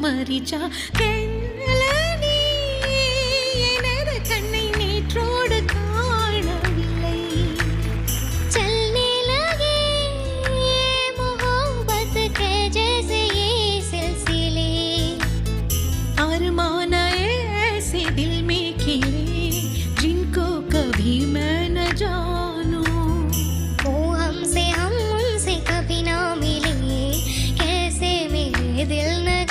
மறிச்சா கண்ணலனி எனது கண்ணை நேற்றோடு காணவில்லை चलने लगे मोहब्बत के जैसे ये सिलसिले अरमान ऐसे दिल में खिले जिनको कभी मैं न जानूं वो हमसे हम उनसे कभी ना मिले कैसे मेरे दिल न